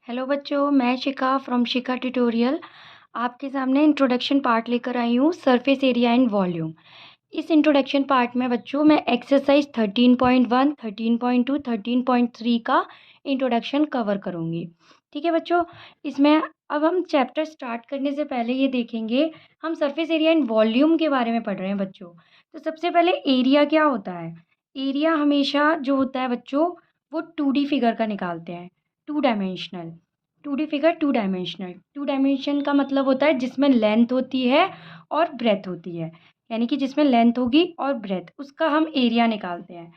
Hello बच्चों, मैं शिखा from Shikha tutorial आपके सामने इंट्रोडक्शन पार्ट लेकर आई हूँ सरफेस एरिया एंड वॉल्यूम। इस इंट्रोडक्शन पार्ट में बच्चों मैं एक्सरसाइज 13.1, 13.2, 13.3 का इंट्रोडक्शन कवर करूँगी। ठीक है बच्चों, इसमें अब हम चैप्टर स्टार्ट करने से पहले ये देखेंगे, हम सरफेस एरिया एंड वॉल्यूम के बारे में पढ़ रहे हैं बच्चों। तो सबसे पहले एरिया क्या होता है। एरिया हमेशा जो होता है बच्चों वो 2D फिगर का निकालते हैं, 2 dimensional. 2D figure 2 dimensional, 2 dimension का मतलब होता है जिसमें लेंथ होती है और ब्रेथ होती है, यानी कि जिसमें लेंथ होगी और ब्रेथ, उसका हम एरिया निकालते हैं।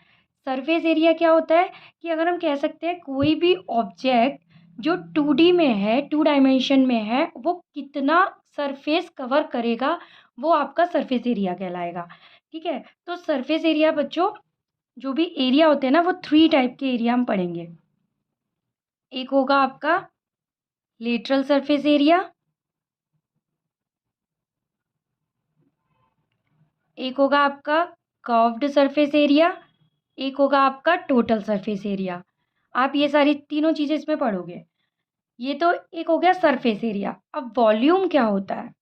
सरफेस एरिया क्या होता है कि अगर हम कह सकते हैं कोई भी ऑब्जेक्ट जो 2D में है, 2 डायमेंशन में है, वो कितना सरफेस कवर करेगा वो आपका सरफेस एरिया कहलाएगा। ठीक है, तो सरफेस एरिया बच्चों जो भी एरिया होते हैं ना, वो 3 टाइप के एरिया हम पढ़ेंगे। एक होगा आपका लेटरल सरफेस एरिया, एक होगा आपका कर्व्ड सरफेस एरिया, एक होगा आपका टोटल सरफेस एरिया। आप ये सारी तीनों चीज़ें इसमें पढ़ोगे। ये तो एक हो गया सरफेस एरिया। अब वॉल्यूम क्या होता है।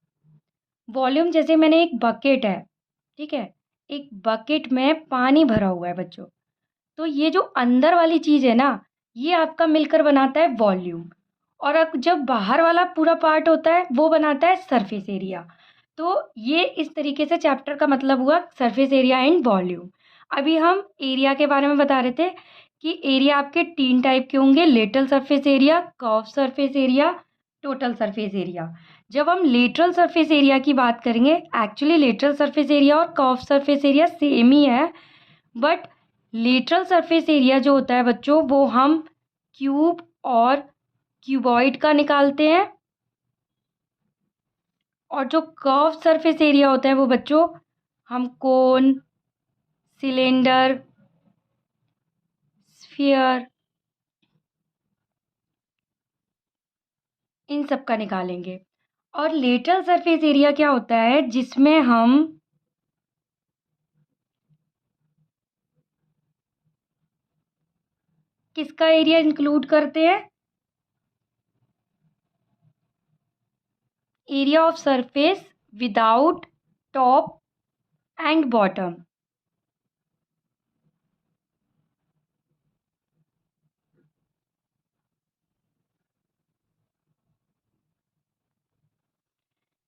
वॉल्यूम जैसे मैंने एक बकेट है, ठीक है, एक बकेट में पानी भरा हुआ है बच्चों, तो ये जो अंदर वाली चीज़ है ना, ये आपका मिलकर बनाता है वॉल्यूम। और अब जब बाहर वाला पूरा पार्ट होता है वो बनाता है सरफेस एरिया। तो ये इस तरीके से चैप्टर का मतलब हुआ सरफेस एरिया एंड वॉल्यूम। अभी हम एरिया के बारे में बता रहे थे कि एरिया आपके 3 टाइप के होंगे, lateral surface area, curve surface area, total surface area. जब हम लेटरल सरफेस एरिया की बात करेंगे, एक्चुअली लेटरल सरफेस एरिया और कर्व सरफेस एरिया सेम ही है, बट लेटरल सरफेस एरिया जो होता है बच्चों वो हम क्यूब और क्यूबॉइड का निकालते हैं, और जो कर्व सरफेस एरिया होता है वो बच्चों हम कोन, सिलेंडर, स्फीयर, इन सब का निकालेंगे। और लेटरल सरफेस एरिया क्या होता है जिसमें हम किसका एरिया इंक्लूड करते हैं, area of surface without top and bottom.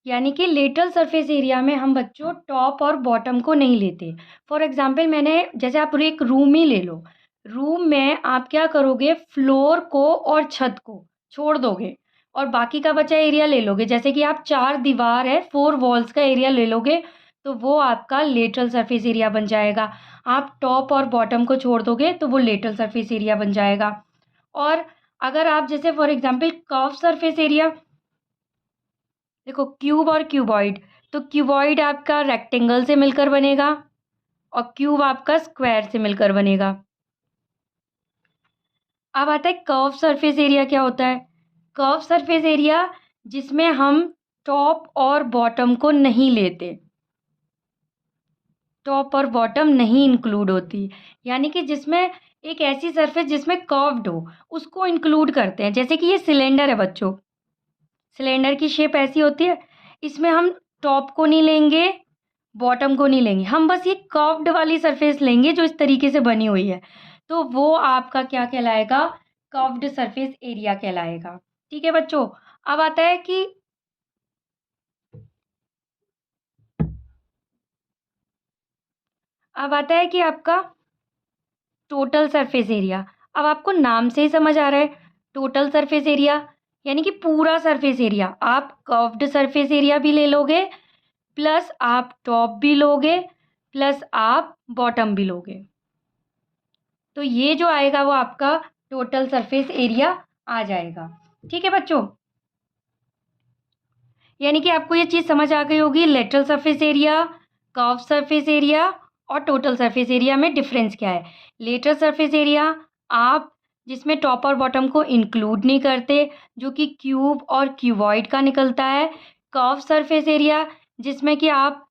यानी कि लेटरल सरफेस एरिया में हम बच्चों टॉप और बॉटम को नहीं लेते। फॉर एग्जांपल मैंने, जैसे आप एक रूम ही ले लो, रूम में आप क्या करोगे, फ्लोर को और छत को छोड़ दोगे और बाकी का बचा एरिया ले लोगे। जैसे कि आप 4 दीवार है, 4 वॉल्स का एरिया ले लोगे, तो वो आपका लेटरल सरफेस एरिया बन जाएगा। आप टॉप और बॉटम को छोड़ दोगे तो वो लेटरल सरफेस एरिया बन जाएगा। और अगर आप जैसे for example curve surface area देखो, क्यूब और क्यूबॉइड, तो क्यूबॉइड आपका रेक्टेंगल से मिलकर बनेगा और क्यूब आपका स्क्वायर से मिलकर बनेगा। अब आता है कर्व सरफेस एरिया क्या होता है। कर्व सरफेस एरिया जिसमें हम टॉप और बॉटम को नहीं लेते, टॉप और बॉटम नहीं इंक्लूड होती, यानी कि जिसमें एक ऐसी सरफेस जिसमें कर्व्ड हो उसको इंक्लूड करते हैं। जैसे कि ये सिलेंडर है बच्चों, सिलेंडर की शेप ऐसी होती है, इसमें हम टॉप को नहीं लेंगे, बॉटम को नहीं लेंगे, हम बस ये कर्व्ड वाली सरफेस लेंगे जो इस तरीके से बनी हुई है, तो वो आपका क्या कहलाएगा, कर्व्ड सरफेस एरिया कहलाएगा। ठीक है बच्चों, अब आता है कि आपका टोटल सरफेस एरिया। अब आपको नाम से ही समझ आ रहा है, टोटल सरफेस एरिया यानी कि पूरा सरफेस एरिया। आप कर्व्ड सरफेस एरिया भी ले लोगे, प्लस आप टॉप भी लोगे, प्लस आप बॉटम भी लोगे, तो ये जो आएगा वो आपका टोटल सरफेस एरिया आ जाएगा। ठीक है बच्चों, यानी कि आपको ये चीज़ समझ आ गई होगी, lateral surface area, curve surface area और टोटल सरफेस एरिया में डिफरेंस क्या है। लेटरल सरफेस एरिया आप जिसमें टॉप और बॉटम को इंक्लूड नहीं करते, जो कि क्यूब और क्यूबॉइड का निकलता है। कर्व सरफेस एरिया जिसमें कि आप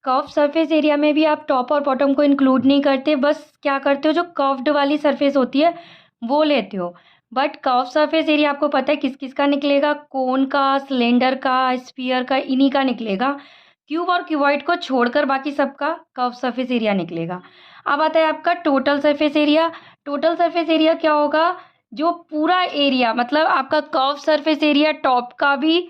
कर्व सरफेस एरिया में भी आप टॉप और बॉटम को इंक्लूड नहीं करते, बस क्या करते हो, जो कर्व्ड वाली सरफेस होती है वो लेते हो। बट कर्व सरफेस एरिया आपको पता है किस किस का निकलेगा, कोन का, सिलेंडर का, स्फीयर का, इन्हीं का निकलेगा। क्यूब और क्यूबॉइड को छोड़कर बाकी सबका कर्व सरफेस एरिया निकलेगा। अब आता है आपका total surface area. Total surface area क्या होगा, जो पूरा एरिया मतलब आपका कर्व सरफेस एरिया, टॉप का भी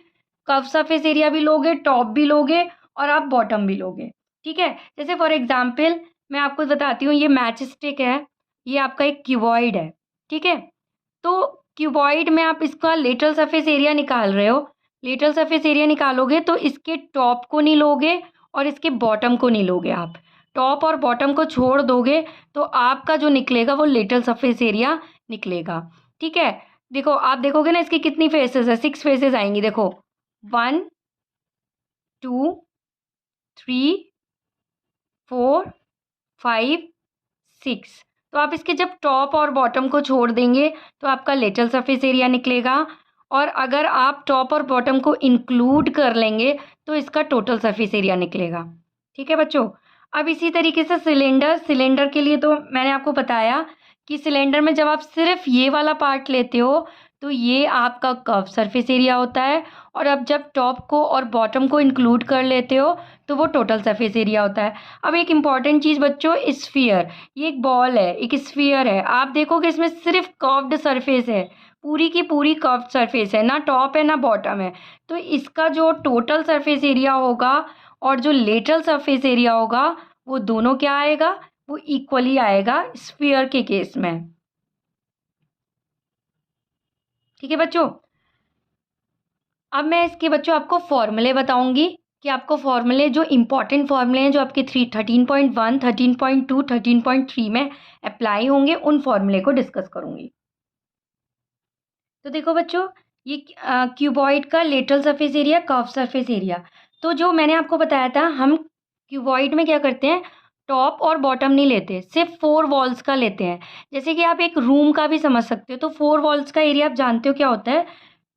कर्व सरफेस एरिया भी लोगे, टॉप भी लोगे और आप बॉटम भी लोगे। ठीक है, जैसे फॉर एग्जाम्पल मैं आपको बताती हूँ, ये मैच स्टिक है, ये आपका एक क्यूबॉइड है। ठीक है, तो क्यूबॉइड में आप इसका लेटरल सरफेस एरिया निकाल रहे हो। लेटरल सरफेस एरिया निकालोगे तो इसके टॉप को नहीं लोगे और इसके बॉटम को नहीं लोगे, आप टॉप और बॉटम को छोड़ दोगे तो आपका जो निकलेगा वो लेटरल सरफेस एरिया निकलेगा। ठीक है, देखो आप देखोगे ना इसकी कितनी फेसेस है, 6 फेसेस आएंगी। देखो 1 2 3 4 5 6। तो आप इसके जब टॉप और बॉटम को छोड़ देंगे तो आपका लेटरल सरफेस एरिया निकलेगा, और अगर आप टॉप और बॉटम को इंक्लूड कर लेंगे तो इसका टोटल सरफेस एरिया निकलेगा। ठीक है बच्चों, अब इसी तरीके से सिलेंडर, सिलेंडर के लिए तो मैंने आपको बताया कि सिलेंडर में जब आप सिर्फ ये वाला पार्ट लेते हो तो ये आपका कर्व सरफेस एरिया होता है, और अब जब टॉप को और बॉटम को इंक्लूड कर लेते हो तो वो टोटल सरफेस एरिया होता है। अब एक इम्पॉर्टेंट चीज़ बच्चों, स्फीयर, ये एक बॉल है, एक स्फीयर है, आप देखोगे इसमें सिर्फ कर्व्ड सरफेस है, पूरी की पूरी कर्व्ड सरफेस है, ना टॉप है ना बॉटम है। तो इसका जो टोटल सरफेस एरिया होगा और जो लेटरल सरफेस एरिया होगा वो दोनों क्या आएगा, वो इक्वली आएगा स्फीयर के केस में। ठीक है बच्चों, अब मैं इसके बच्चों आपको फॉर्मूले बताऊंगी कि आपको फॉर्मूले, जो इंपॉर्टेंट फॉर्मूले हैं जो आपके 13.1, 13.2, 13.3 में अप्लाई होंगे, उन फॉर्मूले को डिस्कस करूंगी। तो देखो बच्चों, ये क्यूबॉइड का lateral surface area, curve surface area, तो जो मैंने आपको बताया था, हम क्यूबॉइड में क्या करते हैं, टॉप और बॉटम नहीं लेते, सिर्फ 4 वॉल्स का लेते हैं। जैसे कि आप एक रूम का भी समझ सकते हो, तो 4 वॉल्स का एरिया आप जानते हो क्या होता है,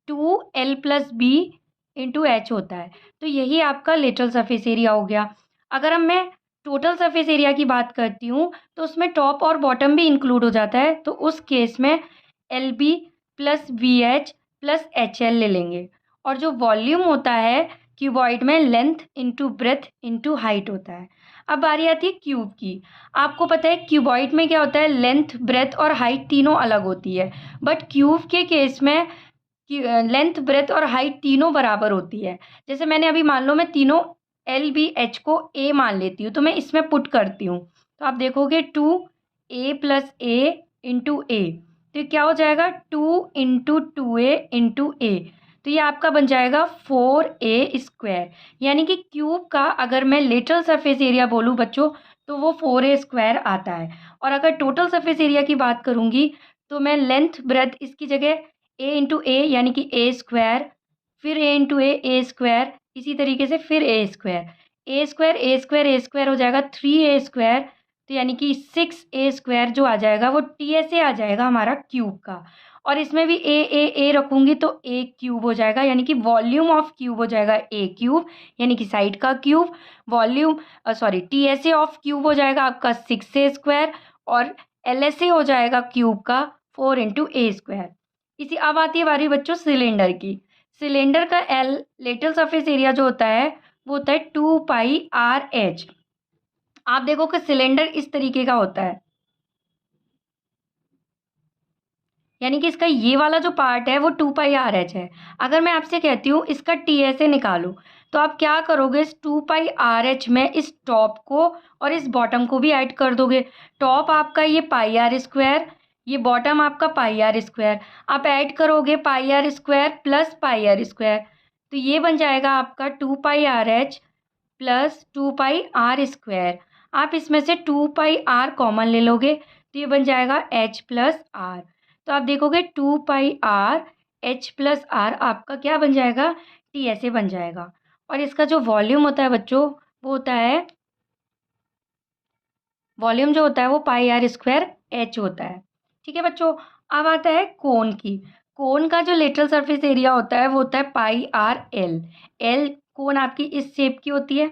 2L+B/H होता है। तो यही आपका लेटरल सरफेस एरिया हो गया। अगर अब मैं टोटल सरफेस एरिया की बात करती हूँ तो उसमें टॉप और बॉटम भी इंक्लूड हो जाता है, तो उस केस में LB+VH+HL ले लेंगे। और जो वॉल्यूम होता है क्यूबॉइड में, length into breadth into height होता है। अब बारी आती है क्यूब की। आपको पता है क्यूबॉइड में क्या होता है, लेंथ, ब्रेथ और हाइट तीनों अलग होती है, बट क्यूब के केस में कि लेंथ, ब्रेथ और हाइट तीनों बराबर होती है। जैसे मैंने अभी मान लो मैं तीनों LBH को A मान लेती हूँ, तो मैं इसमें पुट करती हूँ, तो आप देखोगे 2A+A/A, तो ये क्या हो जाएगा, 2 × 2A × A, तो ये आपका बन जाएगा 4A²। यानी कि क्यूब का अगर मैं लेटरल सरफेस एरिया बोलूँ बच्चों तो वो 4A² आता है। और अगर टोटल सरफेस एरिया की बात करूँगी तो मैं लेंथ, ब्रेथ इसकी जगह A × A यानी कि A², फिर A × A इसी तरीके से फिर A² हो जाएगा 3A², तो यानी कि 6A² जो आ जाएगा वो TSA आ जाएगा हमारा क्यूब का। और इसमें भी A रखूँगी तो A क्यूब हो जाएगा, यानी कि वॉल्यूम ऑफ क्यूब हो जाएगा A क्यूब, यानी कि साइड का cube. Volume TSA of cube हो जाएगा आपका 6A², और LSA हो जाएगा क्यूब का 4 × A²। इसी अब आती है बारी बच्चों सिलेंडर की। सिलेंडर का लेटरल सरफेस एरिया जो होता है वो होता है 2πRH। आप देखो कि सिलेंडर इस तरीके का होता है, यानी कि इसका ये वाला जो पार्ट है वो 2πRH है। अगर मैं आपसे कहती हूँ इसका TSA निकालो, तो आप क्या करोगे, इस 2πRH में इस टॉप को और इस बॉटम को भी ऐड कर दोगे। टॉप आपका ये πr², ये बॉटम आपका πr², आप ऐड करोगे πr² + πr², तो ये बन जाएगा आपका 2πRH + 2πr²। आप इसमें से 2πr कॉमन ले लोगे तो ये बन जाएगा H + R। तो आप देखोगे 2πr H+R आपका क्या बन जाएगा, TSA बन जाएगा। और इसका जो वॉल्यूम होता है बच्चों, वो होता है, वॉल्यूम जो होता है वो πr² होता है। ठीक है बच्चों, अब आता है कोन की। कोन का जो लेटरल सरफेस एरिया होता है वो होता है πRL। L कोन आपकी इस शेप की होती है,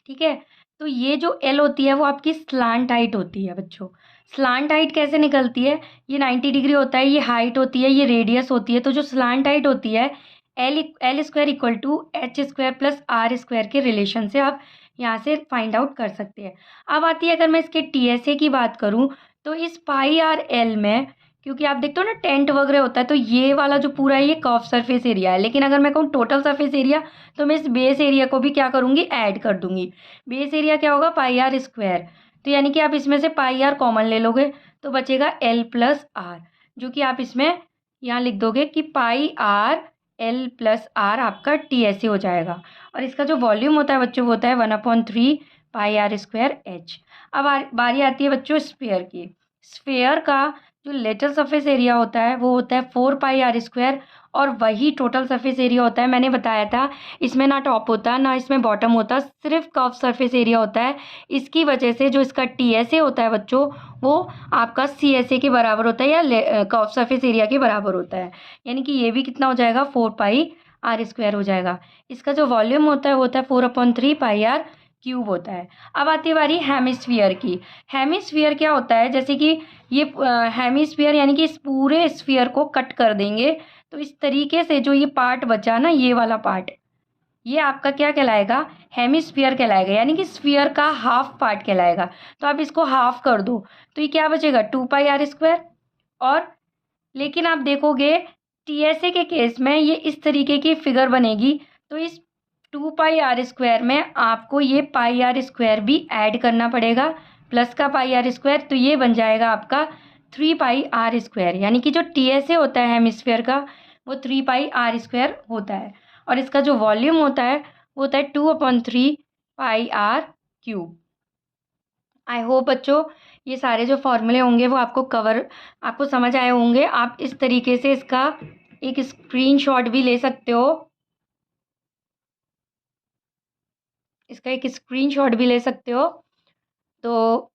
ठीक है। तो ये जो एल होती है वो आपकी स्लांट हाइट होती है बच्चों। स्लांट हाइट कैसे निकलती है, ये 90 डिग्री होता है, ये हाइट होती है, ये रेडियस होती है। तो जो स्लांट हाइट होती है L square equal to H square plus R square के रिलेशन से आप यहाँ से फाइंड आउट कर सकते हैं। अब आती है, अगर मैं इसके टीएसए की बात करूँ तो इस पाई आर एल में, क्योंकि आप देखते हो ना टेंट वगैरह होता है, तो ये वाला जो पूरा ये कर्व सरफेस एरिया है। लेकिन अगर मैं कहूँ टोटल सरफेस एरिया, तो मैं इस बेस एरिया को भी क्या करूँगी, ऐड कर दूँगी। बेस एरिया क्या होगा, पाई आर स्क्वायर। तो यानी कि आप इसमें से पाई आर कॉमन ले लोगे तो बचेगा एल प्लस आर, जो कि आप इसमें यहाँ लिख दोगे कि पाई आर एल प्लस आर आपका टी ऐसे हो जाएगा। और इसका जो वॉल्यूम होता है बच्चों वो होता है 1/3 पाई आर स्क्वायर एच। अब बारी आती है बच्चों स्फेयर की। स्फेयर का जो लेटर सरफेस एरिया होता है वो होता है 4 पाई आर स्क्वायर, और वही टोटल सरफेस एरिया होता है। मैंने बताया था इसमें ना टॉप होता ना इसमें बॉटम होता, सिर्फ कर्व सरफेस एरिया होता है। इसकी वजह से जो इसका टी एस ए होता है बच्चों वो आपका सी एस ए के बराबर होता है, या कर्व सरफेस एरिया के बराबर होता है। यानी कि ये भी कितना हो जाएगा, 4 पाई आर स्क्वायर हो जाएगा। इसका जो वॉल्यूम होता है वो होता है 4/3 पाई आर क्यूब होता है। अब आती है बारी हेमिस्फीयर की। हेमिस्फीयर क्या होता है, जैसे कि ये हेमिस्फीयर यानी कि इस पूरे स्फीयर को कट कर देंगे तो इस तरीके से जो ये पार्ट बचा ना, ये वाला पार्ट, ये आपका क्या कहलाएगा, हेमिस्फीयर कहलाएगा, यानी कि स्फीयर का हाफ पार्ट कहलाएगा। तो आप इसको हाफ कर दो तो ये क्या बचेगा, 2 पाई आर स्क्वायर। और लेकिन आप देखोगे टीएसए के केस में ये इस तरीके की फिगर बनेगी, तो इस 2 पाई आर स्क्वायर में आपको ये पाई आर स्क्वायर भी ऐड करना पड़ेगा, प्लस का पाई आर स्क्वायर, तो ये बन जाएगा आपका 3 पाई आर स्क्वायर। यानी कि जो टीएसए होता है हेमिस्फीयर का वो 3 पाई आर स्क्वायर होता है। और इसका जो वॉल्यूम होता है वो होता है 2/3 पाई आर क्यूब। आई होप बच्चों ये सारे जो फॉर्मूले होंगे वो आपको समझ आए होंगे। आप इस तरीके से इसका एक स्क्रीनशॉट भी ले सकते हो, तो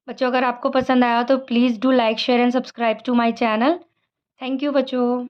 बच्चों अगर आपको पसंद आया तो please do like share and subscribe to my channel. Thank you बच्चों।